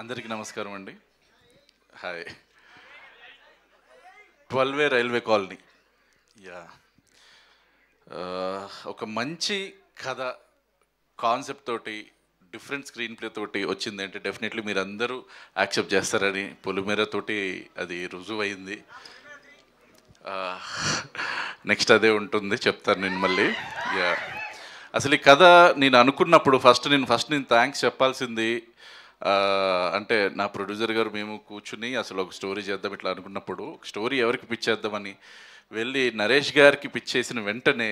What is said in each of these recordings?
అందరికీ నమస్కారం అండి. హాయ్. 12 railway colony. యా ఒక మంచి కథ కాన్సెప్ట్ తోటి డిఫరెంట్ స్క్రీన్ ప్లే తోటి వచ్చిందంటే డెఫినెట్లీ మీరు అందరూ యాక్సెప్ట్ చేస్తారని పొలిమేర తోటి అది రుజువైంది. నెక్స్ట్ అదే ఉంటుంది, చెప్తాను నేను మళ్ళీ. యా అసలు ఈ కథ నేను అనుకున్నప్పుడు ఫస్ట్ నేను థ్యాంక్స్ చెప్పాల్సింది అంటే నా ప్రొడ్యూసర్ గారు మేము కూర్చుని అసలు ఒక స్టోరీ చేద్దాం ఇట్లా అనుకున్నప్పుడు స్టోరీ ఎవరికి పిచ్ చేద్దామని వెళ్ళి నరేష్ గారికి పిచ్ చేసిన వెంటనే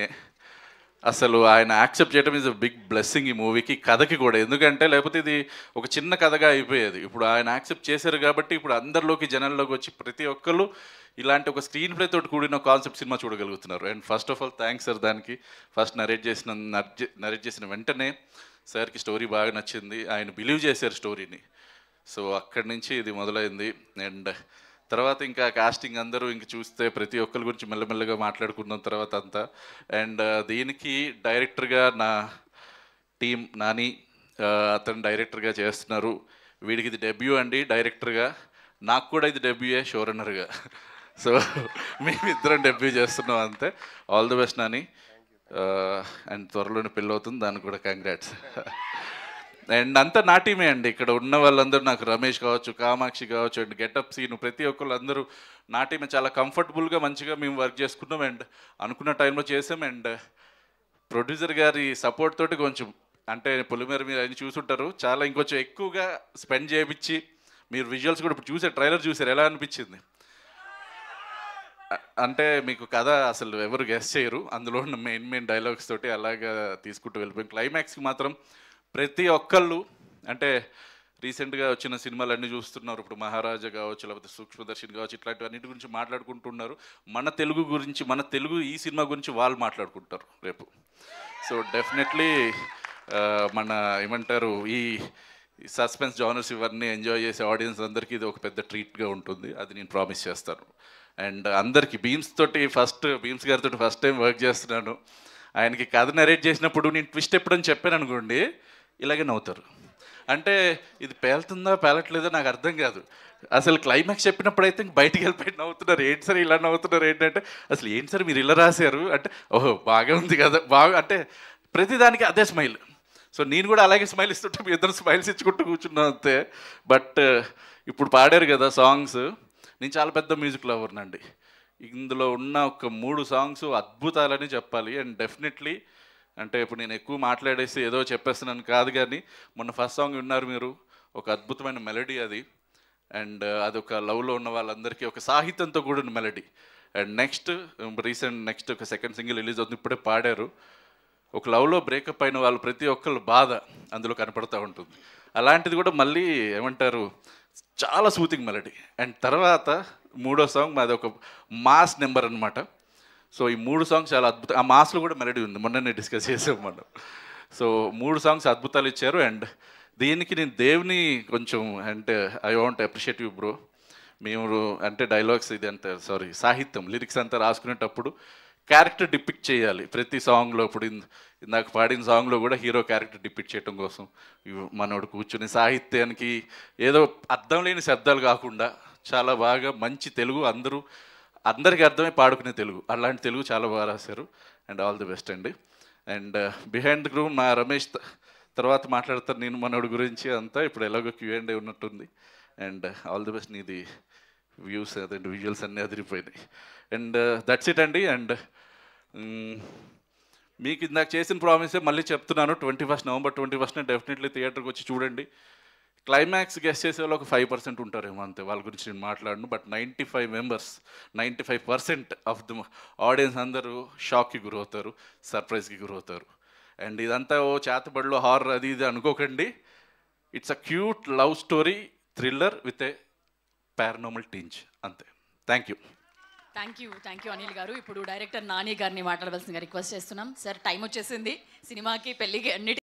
అసలు ఆయన యాక్సెప్ట్ చేయడం ఈజ్ అ బిగ్ బ్లెస్సింగ్ ఈ మూవీకి, కథకి కూడా. ఎందుకంటే లేకపోతే ఇది ఒక చిన్న కథగా అయిపోయేది. ఇప్పుడు ఆయన యాక్సెప్ట్ చేశారు కాబట్టి ఇప్పుడు అందరిలోకి జనాల్లోకి వచ్చి ప్రతి ఒక్కరు ఇలాంటి ఒక స్క్రీన్ ప్లే తోటి కూడిన కాన్సెప్ట్ సినిమా చూడగలుగుతున్నారు. And first of all thanks sir దానికి. ఫస్ట్ నరేట్ చేసిన వెంటనే సార్కి స్టోరీ బాగా నచ్చింది, ఆయన బిలీవ్ చేశారు స్టోరీని. సో అక్కడి నుంచి ఇది మొదలైంది. అండ్ తర్వాత ఇంకా కాస్టింగ్ అందరూ ఇంక చూస్తే ప్రతి ఒక్కరి గురించి మెల్లమెల్లగా మాట్లాడుకున్న తర్వాత అంతా. అండ్ దీనికి డైరెక్టర్గా నా టీం నాని, అతను డైరెక్టర్గా చేస్తున్నారు. వీడికి ఇది డెబ్యూ అండి డైరెక్టర్గా, నాకు కూడా ఇది డెబ్యూయే షో రన్నర్గా. సో మేమిద్దరం డెబ్యూ చేస్తున్నాం అంతే. All the best Nani. And త్వరలోనే పెళ్ళి అవుతుంది, దానికి కూడా కంగ్రాట్స్. అండ్ అంతా నా టీమే అండి. ఇక్కడ ఉన్న వాళ్ళందరూ నాకు రమేష్ కావచ్చు, కామాక్షి కావచ్చు, అండ్ గెటప్ సీను ప్రతి ఒక్కళ్ళు అందరూ నా టీమే. చాలా కంఫర్టబుల్గా మంచిగా మేము వర్క్ చేసుకున్నాం అండ్ అనుకున్న టైంలో చేసాం. అండ్ ప్రొడ్యూసర్ గారి సపోర్ట్ తోటి కొంచెం అంటే పొలిమేర మీరు ఆయన చూసుంటారు, చాలా ఇంకొంచెం ఎక్కువగా స్పెండ్ చేయించి మీరు విజువల్స్ కూడా ఇప్పుడు చూసారు, ట్రైలర్ చూసారు, ఎలా అనిపించింది అంటే మీకు కథ అసలు ఎవరు గెస్ చేయరు. అందులో ఉన్న మెయిన్ డైలాగ్స్ తోటి అలాగా తీసుకుంటూ వెళ్ళిపోయాం. క్లైమాక్స్కి మాత్రం ప్రతి ఒక్కళ్ళు అంటే రీసెంట్గా వచ్చిన సినిమాలు అన్నీ చూస్తున్నారు. ఇప్పుడు మహారాజా కావచ్చు, లేకపోతే సూక్ష్మదర్శిని కావచ్చు, ఇట్లాంటి అన్నిటి గురించి మాట్లాడుకుంటున్నారు. మన తెలుగు గురించి, మన తెలుగు ఈ సినిమా గురించి వాళ్ళు మాట్లాడుకుంటారు రేపు. సో డెఫినెట్లీ మన ఏమంటారు ఈ సస్పెన్స్ జానర్స్ ఇవన్నీ ఎంజాయ్ చేసే ఆడియన్స్ అందరికీ ఇది ఒక పెద్ద ట్రీట్గా ఉంటుంది, అది నేను ప్రామిస్ చేస్తాను. అండ్ అందరికీ బీమ్స్ గారితో ఫస్ట్ టైం వర్క్ చేస్తున్నాను. ఆయనకి కథ నరేట్ చేసినప్పుడు నేను ట్విస్ట్ ఎప్పుడని చెప్పాను అనుకోండి, ఇలాగే నవ్వుతారు. అంటే ఇది పేలుతుందా పేలట్లేదో నాకు అర్థం కాదు. అసలు క్లైమాక్స్ చెప్పినప్పుడు అయితే బయటికి వెళ్ళిపోయి నవ్వుతున్నారు. ఏంటి సార్ ఇలా నవ్వుతున్నారు ఏంటంటే, అసలు ఏంటి సార్ మీరు ఇలా రాశారు అంటే, ఓహో బాగా ఉంది కదా బాగా, అంటే ప్రతిదానికి అదే స్మైల్. సో నేను కూడా అలాగే స్మైల్ ఇస్తుంటే మీ ఇద్దరు స్మైల్స్ ఇచ్చుకుంటూ కూర్చున్నాం అంతే. బట్ ఇప్పుడు పాడారు కదా సాంగ్స్, నేను చాలా పెద్ద మ్యూజిక్ లవర్నండి. ఇందులో ఉన్న ఒక 3 సాంగ్స్ అద్భుతాలని చెప్పాలి. అండ్ డెఫినెట్లీ అంటే ఇప్పుడు నేను ఎక్కువ మాట్లాడేసి ఏదో చెప్పేస్తున్నాను కాదు, కానీ మొన్న ఫస్ట్ సాంగ్ విన్నారు మీరు, ఒక అద్భుతమైన మెలడీ అది. అండ్ అదొక లవ్లో ఉన్న వాళ్ళందరికీ ఒక సాహిత్యంతో కూడిన మెలడీ. అండ్ నెక్స్ట్ ఒక సెకండ్ సింగిల్ రిలీజ్ అవుతుంది, ఇప్పుడే పాడారు. ఒక లవ్లో బ్రేకప్ అయిన వాళ్ళు ప్రతి ఒక్కళ్ళు బాధ అందులో కనపడుతూ ఉంటుంది. అలాంటిది కూడా మళ్ళీ ఏమంటారు చాలా సూతింగ్ మెలడీ. అండ్ తర్వాత 3వ సాంగ్ మాది ఒక మాస్ నెంబర్ అనమాట. సో ఈ 3 సాంగ్స్ చాలా అద్భుతం. ఆ మాస్లో కూడా మెలడీ ఉంది, మొన్ననే డిస్కస్ చేసాం మనం. సో 3 సాంగ్స్ అద్భుతాలు ఇచ్చారు. అండ్ దీనికి నేను దేవుని కొంచెం అంటే I want appreciate you bro. మేము అంటే డైలాగ్స్ ఇది అంటే సాహిత్యం లిరిక్స్ అంతా రాసుకునేటప్పుడు క్యారెక్టర్ డిపిక్ట్ చేయాలి ప్రతి సాంగ్లో. ఇప్పుడు ఇందాక పాడిన సాంగ్లో కూడా హీరో క్యారెక్టర్ డిపిక్ట్ చేయడం కోసం మనోడు కూర్చుని సాహిత్యానికి ఏదో అర్థం లేని శబ్దాలు కాకుండా చాలా బాగా మంచి తెలుగు, అందరికీ అర్థమై పాడుకునే తెలుగు, అలాంటి తెలుగు చాలా బాగా రాశారు. అండ్ ఆల్ ది బెస్ట్ అండి. అండ్ బిహైండ్ ద గ్రూమ్ మా రమేష్ తర్వాత మాట్లాడతారు నేను మనోడి గురించి అంతా. ఇప్పుడు ఎలాగో Q&A ఉన్నట్టుంది. And all the best. నీది వ్యూస్ అదండి విజువల్స్ అన్నీ అదిరిపోయినాయి. అండ్ దట్స్ ఇట్ అండి. అండ్ మీకు ఇందాక చేసిన ప్రామిసే మళ్ళీ చెప్తున్నాను, నవంబర్ 21 డెఫినెట్లీ థియేటర్కి వచ్చి చూడండి. క్లైమాక్స్ గెస్ట్ చేసే వాళ్ళు ఒక 5% ఉంటారేమో అంతే, వాళ్ళ గురించి నేను మాట్లాడను. బట్ 95% ఆఫ్ ద ఆడియన్స్ అందరూ షాక్కి గురవుతారు, సర్ప్రైజ్కి గురవుతారు. అండ్ ఇదంతా ఓ చేతబడిలో హారర్ అది ఇది అనుకోకండి. It's a cute love story thriller with a paranormal tinge అంతే. థ్యాంక్ యూ అనిల్ గారు. ఇప్పుడు డైరెక్టర్ నాని గారిని మాట్లాడవలసిందిగా రిక్వెస్ట్ చేస్తున్నాం. సార్ టైం వచ్చేసింది, సినిమాకి పెళ్ళికి అన్నిటి